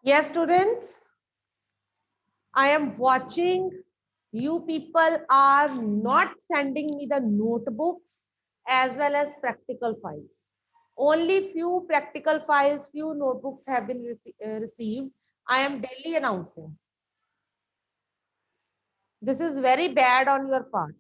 Yes, students, I am watching. You people are not sending me the notebooks as well as practical files. Only few practical files, few notebooks have been received. I am daily announcing. This is very bad on your part.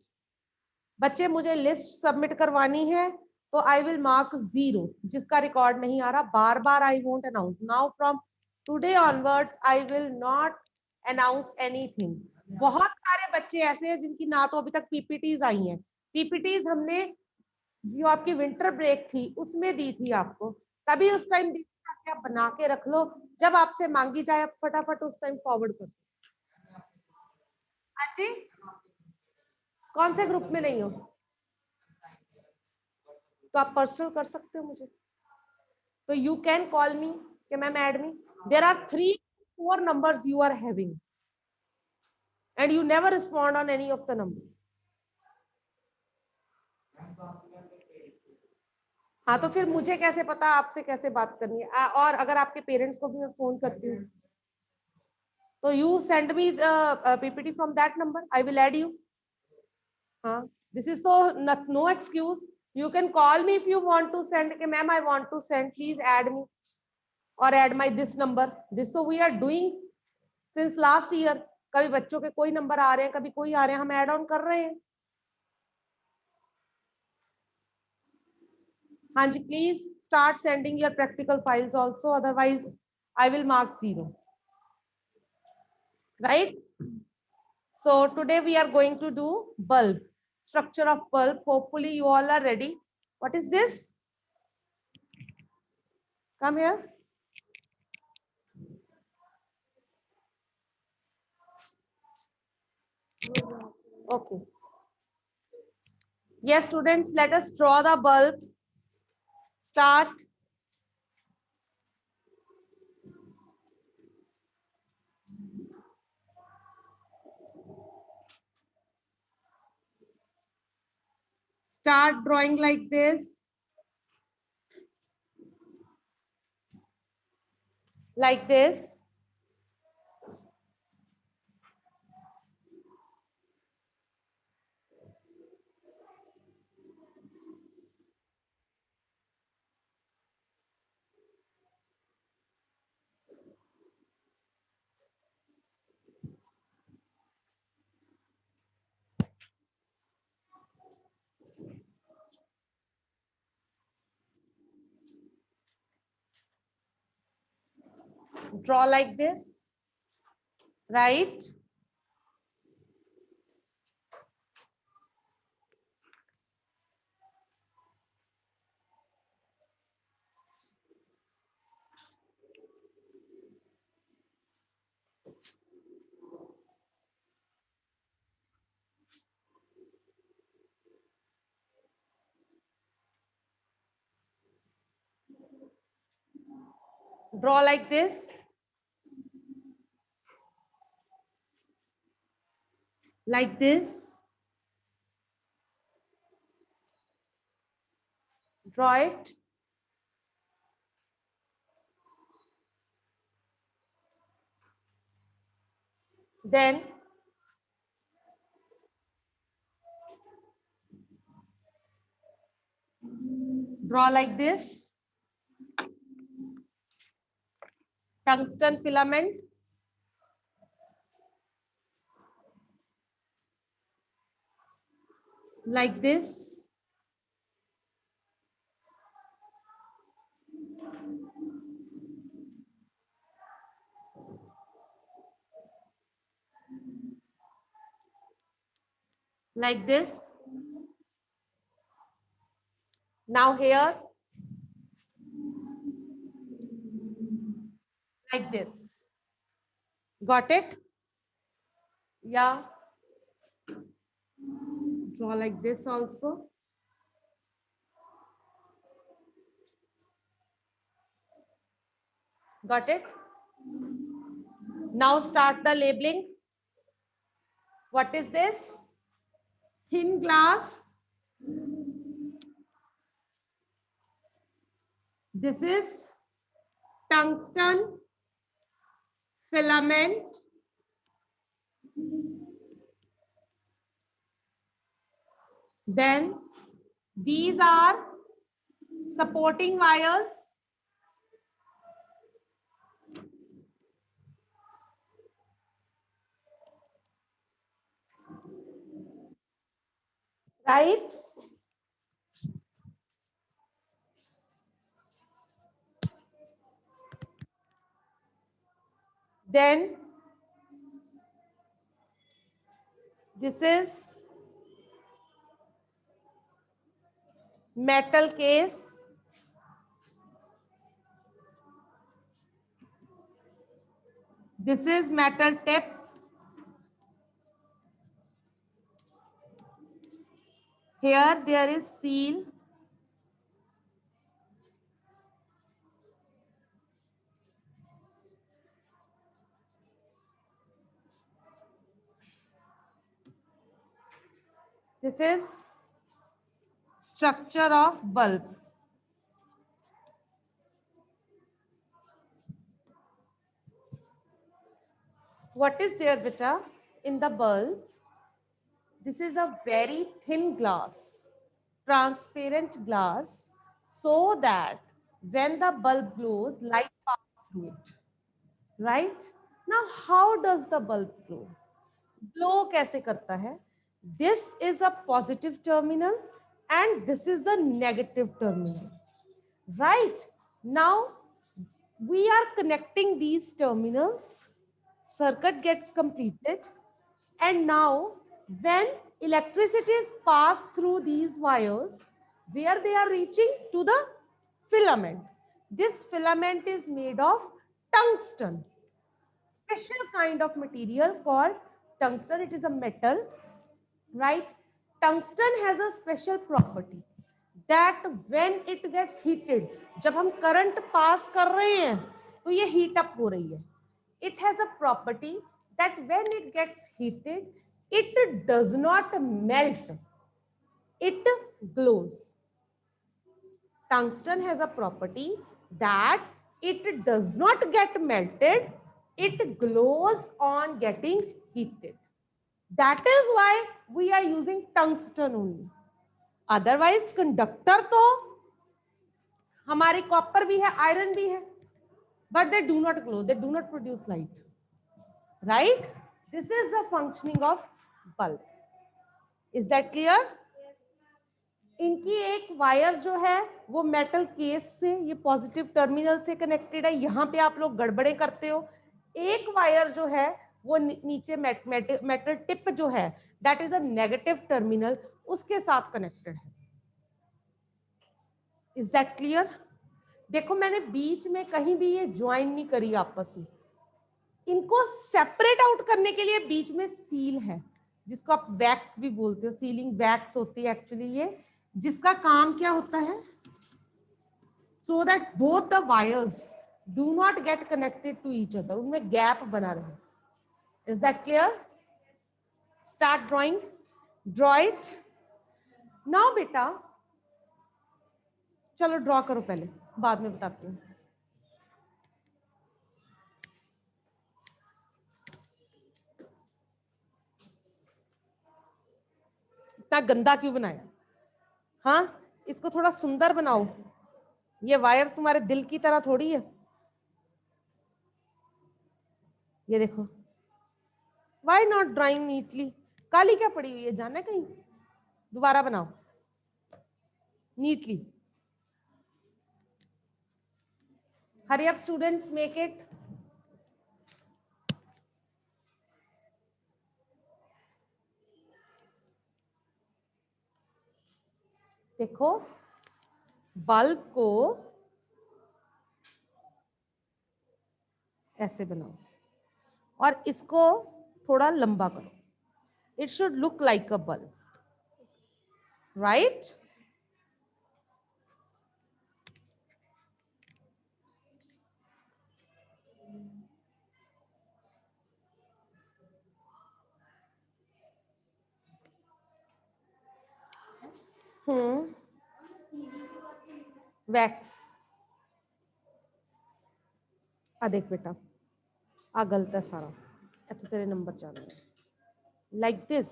बच्चे मुझे list submit करवानी है तो आई will mark 0 जिसका record नहीं आ रहा बार बार I won't announce now from today onwards I will not announce anything बहुत सारे बच्चे ऐसे हैं जिनकी ना तो अभी तक पीपीटीज आई हैं पीपीटीज हमने जो आपकी विंटर ब्रेक थी उसमें दी थी आपको तभी उस टाइम दी थी आप बना के रख लो जब आपसे मांगी जाए आप फटाफट उस टाइम फॉरवर्ड कर दो हाँ जी कौन से ग्रुप में नहीं हो तो आप पर्सनल कर सकते हो मुझे तो you can call me कि ma'am add me there are 3-4 numbers you are having and you never respond on any of the number हाँ तो फिर मुझे कैसे पता आपसे कैसे बात करनी है और अगर आपके पेरेंट्स को भी मैं फोन करती हूँ तो you send me the ppt from that number I will add you हाँ this is so no excuse you can call me if you want to send कि ma'am I want to send please add me or add my this number this तो we are doing since last year कभी बच्चों के कोई number आ रहे हैं कभी कोई आ रहे हैं हम ऐड ऑन कर रहे हैं हाँ जी please start sending your practical files also otherwise I will mark 0 right so today we are going to do bulb structure of bulb hopefully you all are ready what is this come here okay yes students let us draw the bulb start start drawing like this like this draw like this right draw like this like this draw it then draw like this tungsten filament like this like this now here like this got it yeah draw like this also got it now start the labeling what is this thin glass this is tungsten filament, then these are supporting wires, right? Then this is metal case, this is metal tip, here there is seal, this is structure of bulb. What is there, beta, in the bulb? This is a very thin glass, transparent glass, so that when the bulb glows, light passes through it. Right? Now, how does the bulb glow? Glow कैसे करता है? This is a positive terminal and this is the negative terminal. Right? Now, we are connecting these terminals. Circuit gets completed. And now, when electricity is passed through these wires, where they are reaching? To the filament. This filament is made of tungsten. Special kind of material called tungsten. It is a metal, right? Tungsten has a special property that when it gets heated, जब हम current pass कर रहे हैं तो ये heat up हो रही है. It has a property that when it gets heated, it does not melt, it glows. Tungsten has a property that it does not get melted, it glows on getting heated. That is why we are using tungsten only. Otherwise, conductor तो हमारे copper भी है, iron भी है, but they do not glow, they do not produce light. Right? This is the functioning of bulb. Is that clear? इनकी एक wire जो है वो मेटल केस से, ये पॉजिटिव टर्मिनल से कनेक्टेड है. यहाँ पे आप लोग गड़बड़े करते हो. एक वायर जो है वो नीचे मेटल टिप जो है that is a negative terminal, उसके साथ कनेक्टेड है. Is that clear? देखो मैंने बीच में कहीं भी ये ज्वाइन नहीं करी आपस में. इनको सेपरेट आउट करने के लिए बीच में सील है, जिसको आप वैक्स भी बोलते हो. सीलिंग वैक्स होती है एक्चुअली ये, जिसका काम क्या होता है? So that both the wires do not get connected to each other, उनमें गैप बना रहे. Is that clear? Start drawing. Draw it now बेटा. चलो ड्रॉ करो पहले, बाद में बताती हूँ. इतना गंदा क्यों बनाया? हाँ, इसको थोड़ा सुंदर बनाओ. ये वायर तुम्हारे दिल की तरह थोड़ी है. ये देखो, वाई नॉट ड्राइंग नीटली? काली क्या पड़ी हुई है? जाना कहीं? दोबारा बनाओ neatly. Hurry up students, make it. देखो, बल्ब को ऐसे बनाओ और इसको थोड़ा लंबा करो. It should look like a bulb, right? Wax. देख बेटा, आ गलत है सारा, तो तेरे नंबर जाने लाइक दिस,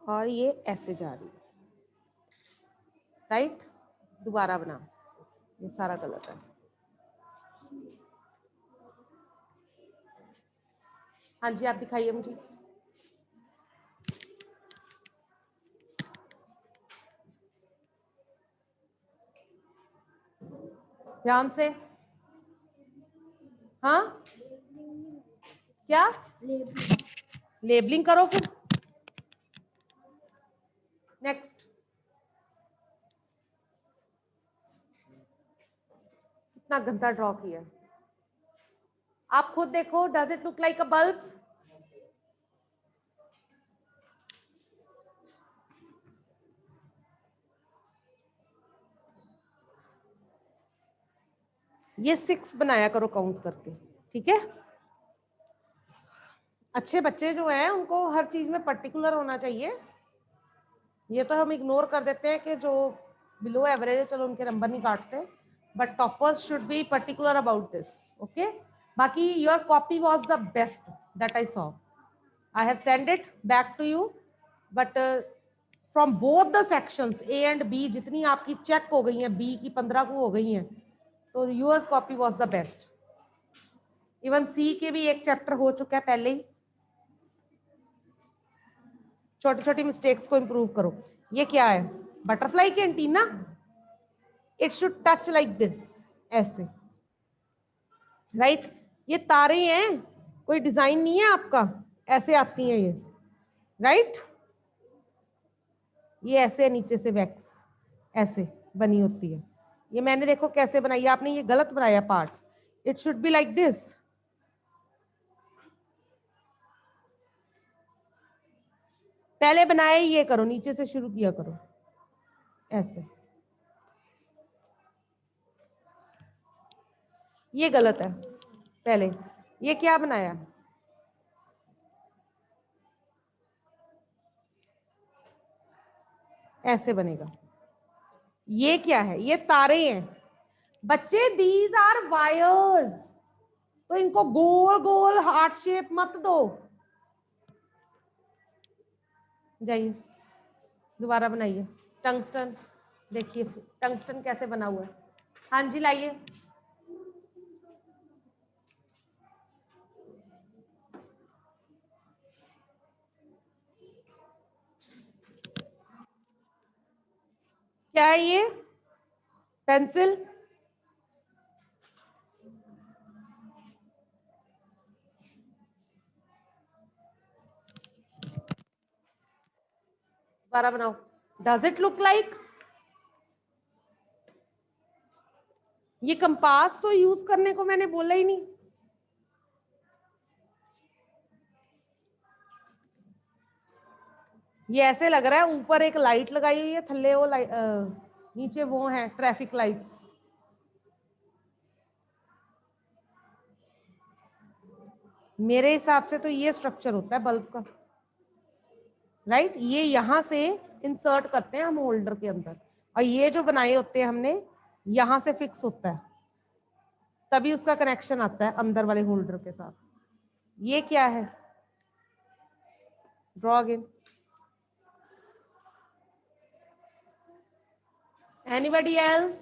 और ये ऐसे जा रही है, राइट। दोबारा बना, ये सारा गलत है। हाँ जी, आप दिखाइए मुझे। ध्यान से। हाँ, क्या लेबलिंग करो फिर। नेक्स्ट। कितना गंदा ड्रॉ किया है, आप खुद देखो। Does it look like a bulb? ये 6 बनाया करो काउंट करके, ठीक है। अच्छे बच्चे जो हैं उनको हर चीज में पर्टिकुलर होना चाहिए। ये तो हम इग्नोर कर देते हैं कि जो बिलो एवरेज है, चलो उनके नंबर नहीं काटते, but toppers should be particular about this, okay. बाकी your copy was the best that I saw. I have send it back to you, but from both the sections A and B, जितनी आपकी check हो गई हैं, B की 15 को हो गई हैं, तो yours copy was the best. Even C के भी एक चैप्टर हो चुका है पहले ही। छोटी छोटी मिस्टेक्स को इंप्रूव करो। ये क्या है? बटरफ्लाई की antenna. It should touch like this, ऐसे, राइट। ये तारे हैं, कोई डिजाइन नहीं है आपका, ऐसे आती हैं ये, राइट। ये ऐसे नीचे से वैक्स ऐसे बनी होती है। ये मैंने देखो कैसे बनाई, आपने ये गलत बनाया part. It should be like this. पहले बनाए ये करो, नीचे से शुरू किया करो ऐसे। ये गलत है। पहले ये क्या बनाया? ऐसे बनेगा। ये क्या है? ये तारे हैं बच्चे, दीज आर वायर्स, तो इनको गोल गोल हार्ट शेप मत दो। जाइए दोबारा बनाइए। टंगस्टन, देखिए टंगस्टन कैसे बना हुआ है। हाँ जी, लाइए। क्या है ये? पेंसिल। दोबारा बनाओ। Does it look like? ये कंपास तो यूज करने को मैंने बोला ही नहीं। ये ऐसे लग रहा है ऊपर एक लाइट लगाई हुई है, थल्ले वो नीचे वो है ट्रैफिक लाइट्स। मेरे हिसाब से तो ये स्ट्रक्चर होता है बल्ब का, राइट। ये यहां से इंसर्ट करते हैं हम होल्डर के अंदर, और ये जो बनाए होते हैं हमने, यहां से फिक्स होता है, तभी उसका कनेक्शन आता है अंदर वाले होल्डर के साथ। ये क्या है? Draw again. Anybody else?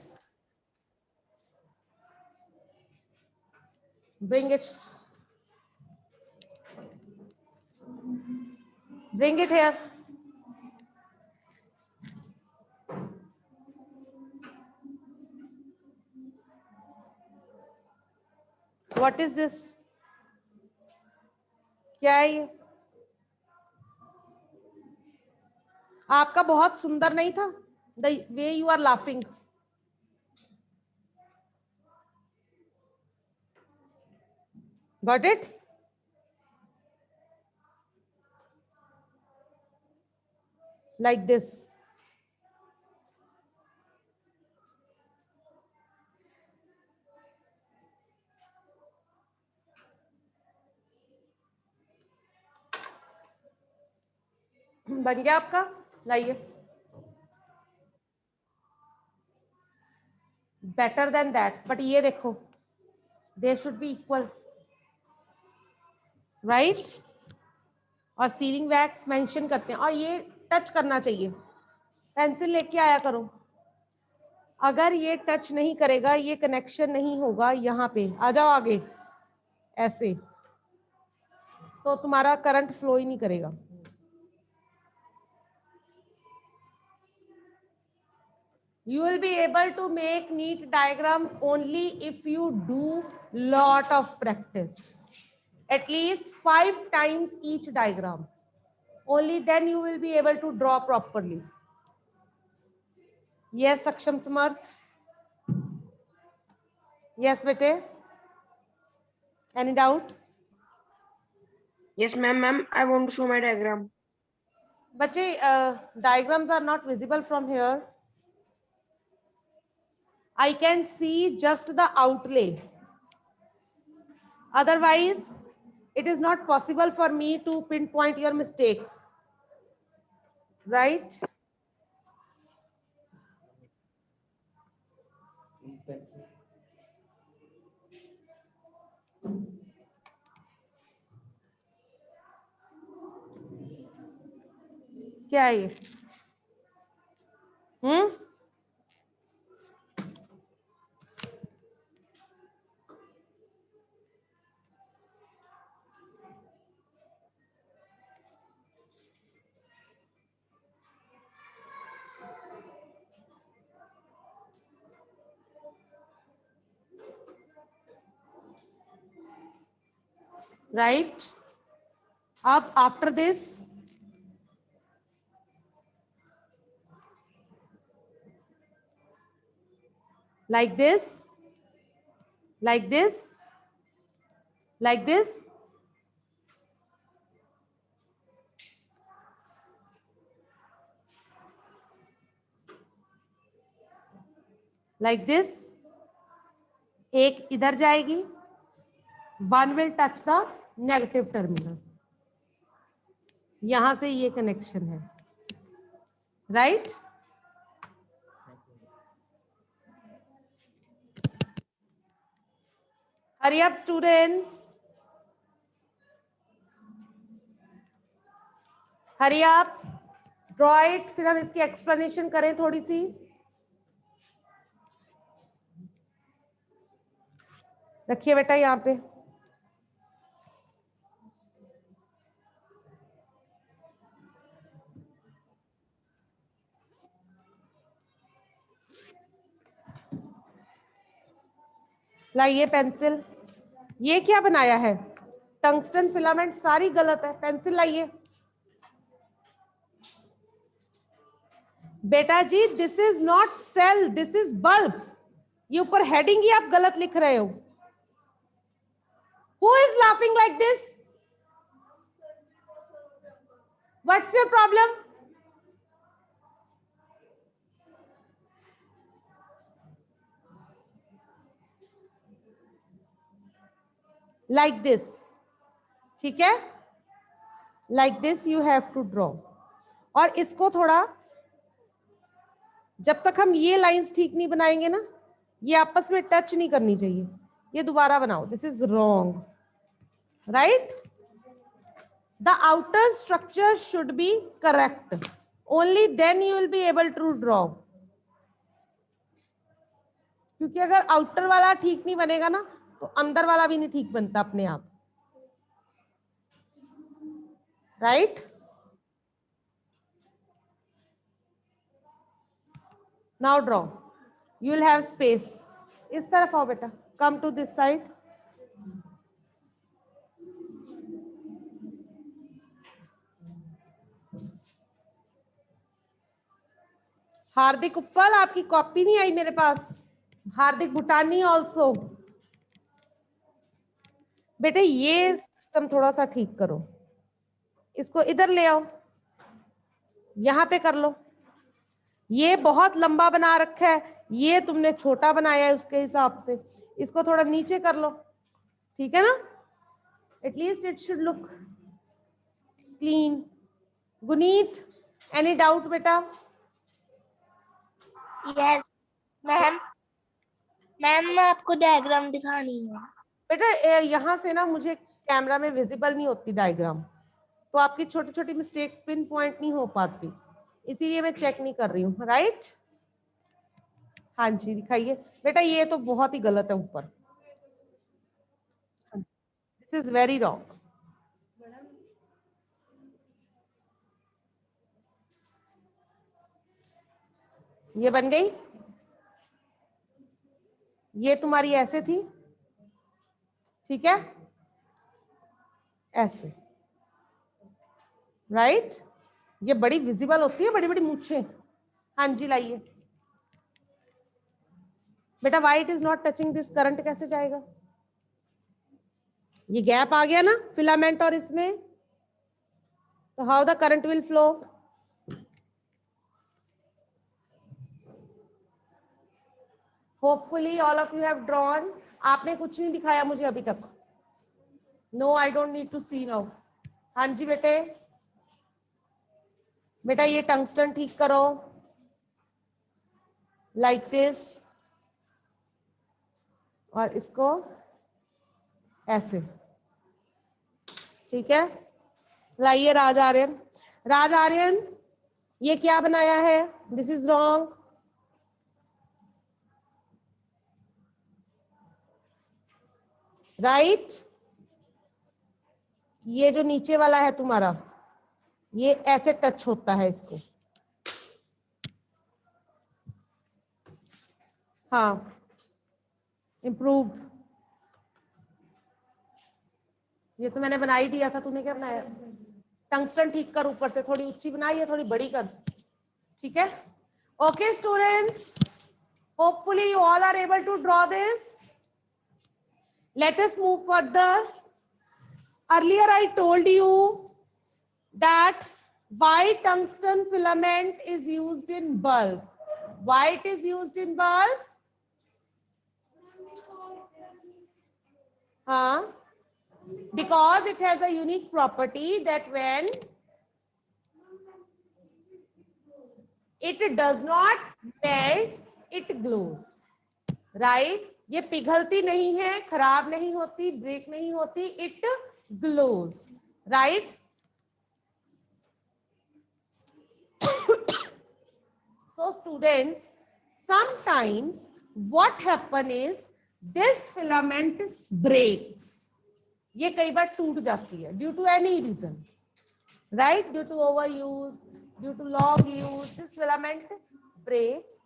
Bring it, bring it here. What is this? क्या है ये? आपका बहुत सुंदर नहीं था? The way you are laughing. Got it? Like this. बन गया आपका? लाइए। बेटर देन दैट, बट ये देखो, they should be equal, right. और सीलिंग वैक्स मेंशन करते हैं, और ये टच करना चाहिए, पेंसिल लेके आया करो। अगर ये टच नहीं करेगा, ये कनेक्शन नहीं होगा, यहाँ पे आ जाओ आगे ऐसे, तो तुम्हारा करंट फ्लो ही नहीं करेगा। You will be able to make neat diagrams only if you do lot of practice, at least 5 times each diagram. Only then you will be able to draw properly. Yes, Saksham Samarth. Yes, bete. Any doubt? Yes, ma'am. I want to show my diagram. Bache, diagrams are not visible from here. I can see just the outlay. Otherwise, it is not possible for me to pinpoint your mistakes. Right? क्या है ये? Right? Up after this, like this, like this, like this. Like this. एक इधर जाएगी, one will touch the negative terminal. यहां से ये connection है, right? Hurry up students, hurry up, draw it. फिर हम इसकी एक्सप्लेनेशन करें थोड़ी सी। रखिए बेटा यहाँ पे। लाइए पेंसिल। ये क्या बनाया है? Tungsten filament. सारी गलत है, पेंसिल लाइए बेटा जी। This is not cell, this is bulb. ये ऊपर हेडिंग ही आप गलत लिख रहे हो। Who is laughing like this? What's your problem? Like this, ठीक है? Like this you have to draw. और इसको थोड़ा, जब तक हम ये लाइंस ठीक नहीं बनाएंगे ना, ये आपस में टच नहीं करनी चाहिए। ये दोबारा बनाओ। This is wrong, right? The outer structure should be correct. Only then you will be able to draw. क्योंकि अगर आउटर वाला ठीक नहीं बनेगा ना, तो अंदर वाला भी नहीं ठीक बनता अपने आप, right? Now draw. You will have space. इस तरफ आओ बेटा, कम टू दिस साइड। हार्दिक उपल, आपकी कॉपी नहीं आई मेरे पास। हार्दिक भूटानी ऑल्सो। बेटे ये सिस्टम थोड़ा सा ठीक करो, इसको इधर ले आओ, यहां पे कर लो। ये बहुत लंबा बना रखा है, ये तुमने छोटा बनाया है उसके हिसाब से। इसको थोड़ा नीचे कर लो, ठीक है ना? At least it should look clean. Guneet, any doubt बेटा? Yes ma'am. मैम आपको डायग्राम दिखानी है। बेटा यहाँ से ना मुझे कैमरा में विजिबल नहीं होती डायग्राम, तो आपकी छोटी छोटी मिस्टेक्स पिन पॉइंट नहीं हो पाती, इसीलिए मैं चेक नहीं कर रही हूँ, राइट। हाँ जी दिखाइए बेटा, ये तो बहुत ही गलत है ऊपर, दिस इज वेरी रॉन्ग। ये बन गई, ये तुम्हारी ऐसे थी, ठीक है, ऐसे, राइट। ये बड़ी विजिबल होती है, बड़ी बड़ी मूछें। हाँ जी लाइए बेटा, white is not touching this, current कैसे जाएगा? ये गैप आ गया ना फिलामेंट और इसमें, तो how the current will flow? Hopefully all of you have drawn. आपने कुछ नहीं दिखाया मुझे अभी तक। No I don't need to see now. हाँ जी बेटे, बेटा ये टंगस्टन ठीक करो लाइक दिस, और इसको ऐसे, ठीक है। लाइए राज आर्यन, राज आर्यन ये क्या बनाया है? This is wrong. राइट, ये जो नीचे वाला है तुम्हारा, ये ऐसे टच होता है इसको, हाँ इम्प्रूव्ड। ये तो मैंने बना ही दिया था, तूने क्या बनाया? टंगस्टन ठीक कर, ऊपर से थोड़ी ऊंची बनाई है, थोड़ी बड़ी कर, ठीक है। Okay students, hopefully you all are able to draw this. Let us move further. Earlier I told you that why tungsten filament is used in bulb. Why it is used in bulb? Because it has a unique property that when it does not melt, it glows. Right? ये पिघलती नहीं है, खराब नहीं होती, break नहीं होती, it glows. Right? So students, sometimes what happen is this filament breaks. ये कई बार टूट जाती है due to any reason, right? Due to overuse, due to long use, this filament breaks.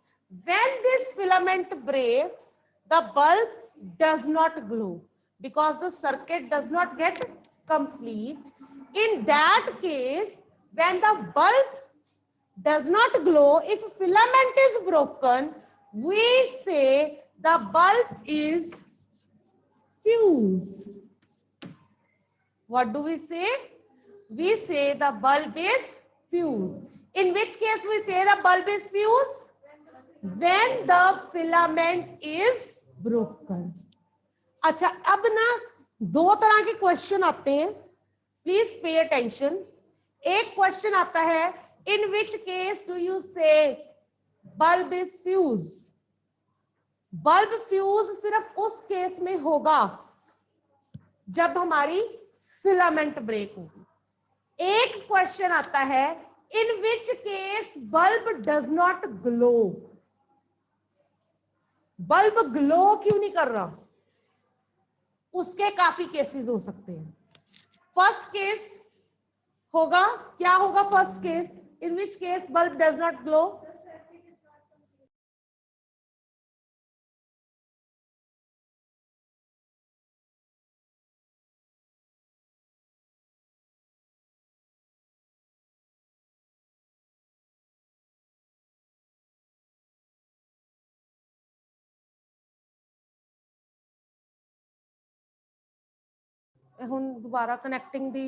When this filament breaks, the bulb does not glow because the circuit does not get complete. In that case, when the bulb does not glow, if filament is broken, we say the bulb is fused. What do we say? We say the bulb is fused. In which case we say the bulb is fused? When the filament is broken. अच्छा, अब ना दो तरह के question आते हैं, please pay attention. एक question आता है, in which case do you say bulb is fused? Bulb fuse सिर्फ उस केस में होगा जब हमारी फिलामेंट ब्रेक होगी। एक क्वेश्चन आता है, in which case bulb does not glow. Bulb glow क्यों नहीं कर रहा? उसके काफी केसेस हो सकते हैं। फर्स्ट केस होगा, क्या होगा first case? In which case bulb does not glow? ਹੁਣ दोबारा कनेक्टिंग दी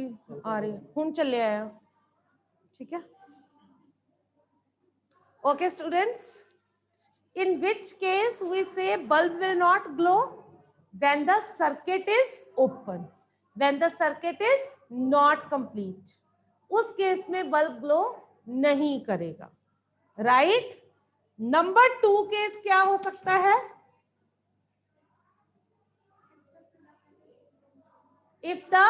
आ रही है, ਹੁਣ ਚੱਲਿਆ ਆ, ठीक है। Okay students, in which case we say bulb will not glow? When the circuit is open, when the circuit is not complete, उस केस में बल्ब ग्लो नहीं करेगा, राइट। नंबर 2 केस क्या हो सकता है? If the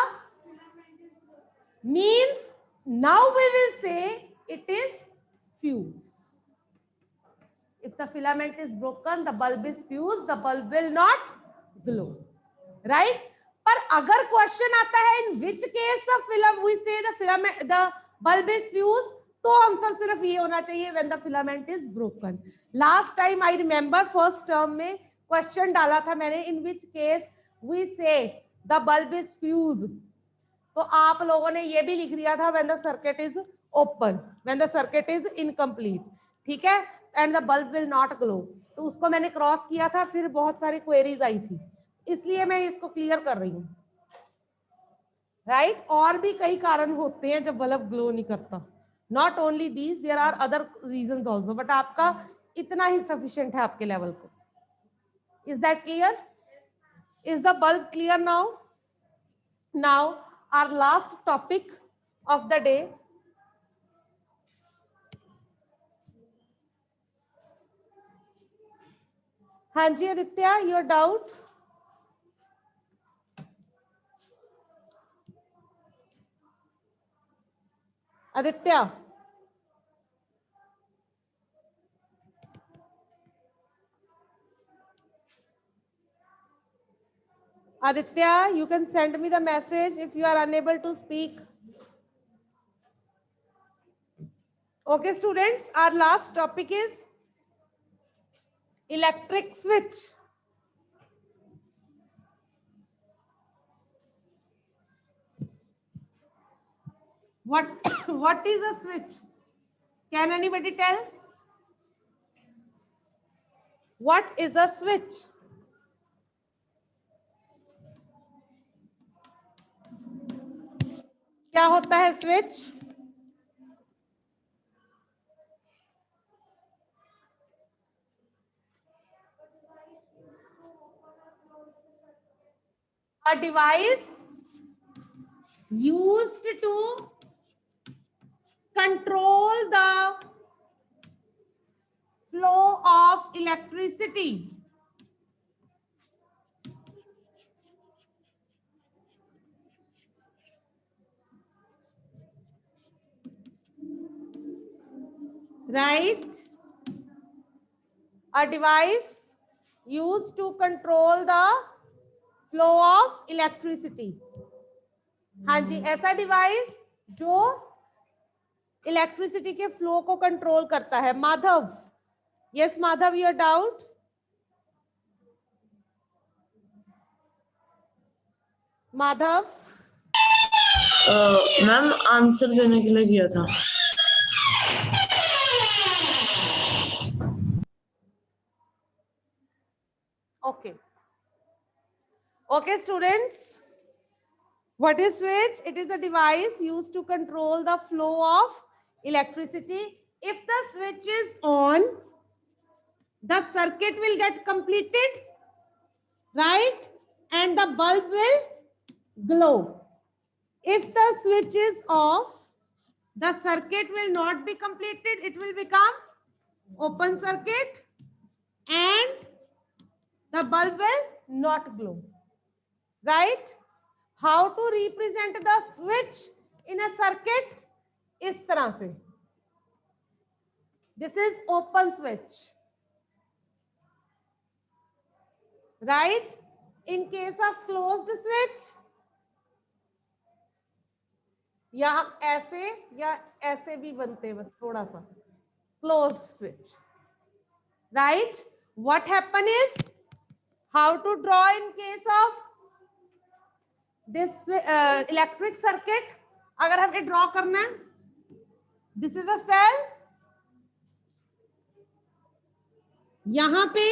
means, now we will say it is fuse. If the filament is broken, the bulb is fused, the bulb will not glow. Right? पर अगर question आता है in which case the film we say the bulb is fused, तो answer सिर्फ ये होना चाहिए when the filament is broken. Last time I remember first term में क्वेश्चन डाला था मैंने in which case we say the bulb is fused. तो आप लोगों ने ये भी लिख दिया था when the circuit is open, when the circuit is incomplete. ठीक है, and the bulb will not glow. तो उसको मैंने क्रॉस किया था, फिर बहुत सारी क्वेरीज आई थी, इसलिए मैं इसको क्लियर कर रही हूँ. राइट? और भी कई कारण होते हैं जब बल्ब ग्लो नहीं करता. Not only these, there are other reasons also, but आपका इतना ही सफिशिएंट है आपके लेवल को. Is that clear? Is the bulb clear now? Now our last topic of the day, हाँ जी Aditya, your doubt? Aditya, Aditya, you can send me the message if you are unable to speak. Okay, students, our last topic is electric switch. What is a switch? Can anybody tell? What is a switch? क्या होता है switch? A device used to control the flow of electricity. Right? A device used to control the flow of electricity. हाँ जी, ऐसा device जो electricity के flow को control करता है. Madhav, yes Madhav, your doubt? Madhav, ma'am answer देने के लिए किया था. Okay okay students, what is switch? It is a device used to control the flow of electricity. If the switch is on, the circuit will get completed, right? And the bulb will glow. If the switch is off, the circuit will not be completed. It will become open circuit and the bulb will not glow, right? How to represent the switch in a circuit? इस तरह से. This is open switch, right? In case of closed switch, या ऐसे या ऐसे भी बनते हैं, बस थोड़ा सा. Closed switch, right? What happen is, how to draw in case of this electric circuit? अगर हमें ड्रॉ करना है, this is a cell. यहां पे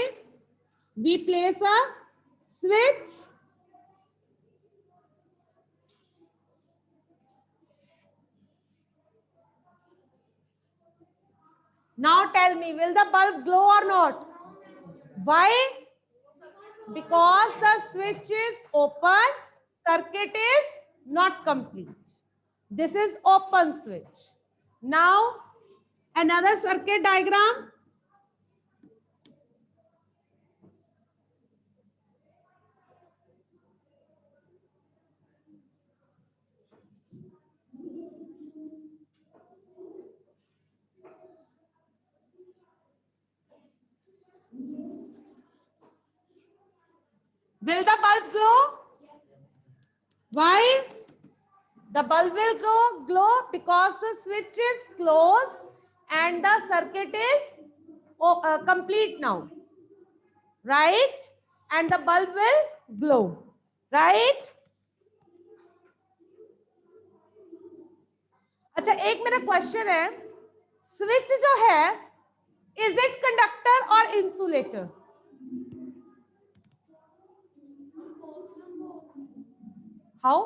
we place a switch. Now tell me, will the bulb glow or not? Why? Because the switch is open, circuit is not complete. This is open switch. Now another circuit diagram. Will the bulb glow? Why? The bulb will glow because the switch is closed and the circuit is complete now, right? And the bulb will glow, right? अच्छा, एक मेरा question है, switch जो है is it conductor और insulator? How?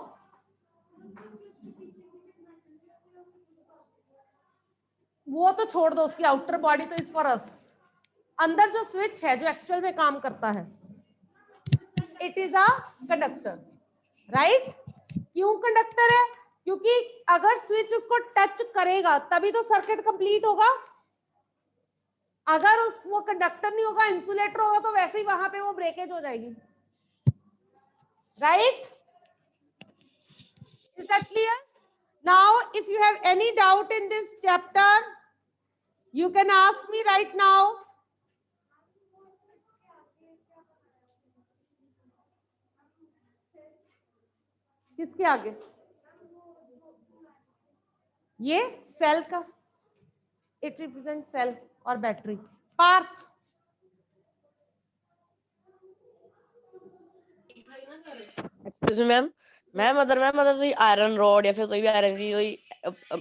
वो तो छोड़ दो, उसकी आउटर बॉडी तो इज फॉर अस। अंदर जो स्विच है जो एक्चुअल में काम करता है, it is a conductor, right? क्यों कंडक्टर है? क्योंकि अगर स्विच उसको टच करेगा तभी तो सर्किट कंप्लीट होगा। अगर वो कंडक्टर नहीं होगा, इंसुलेटर होगा, तो वैसे ही वहां पे वो ब्रेकेज हो जाएगी, right? Is that clear? Now if you have any doubt in this chapter, you can ask me right now. किसके आगे? ये सेल का, इट रिप्रेजेंट सेल और बैटरी। पार्थ, एक्सक्यूज मैम, अगर कोई आयरन रॉड या फिर कोई भी आयरन की कोई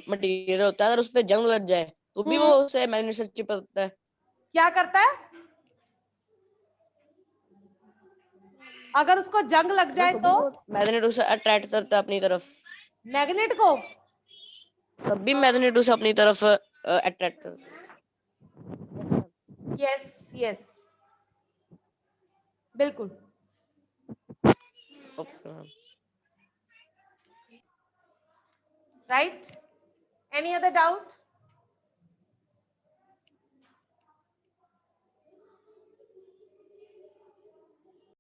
मटेरियल होता है, अगर उस पे जंग लग जाए तो भी वो उसे मैग्नेट से चिपकता है। क्या करता है? अगर उसको जंग लग जाए तो मैग्नेट उसे अट्रैक्ट करता है अपनी तरफ। मैग्नेट को तब भी मैग्नेट उसे अपनी तरफ अट्रैक्ट करता है। यस यस, बिल्कुल। Okay ma'am. Right? Any other doubt?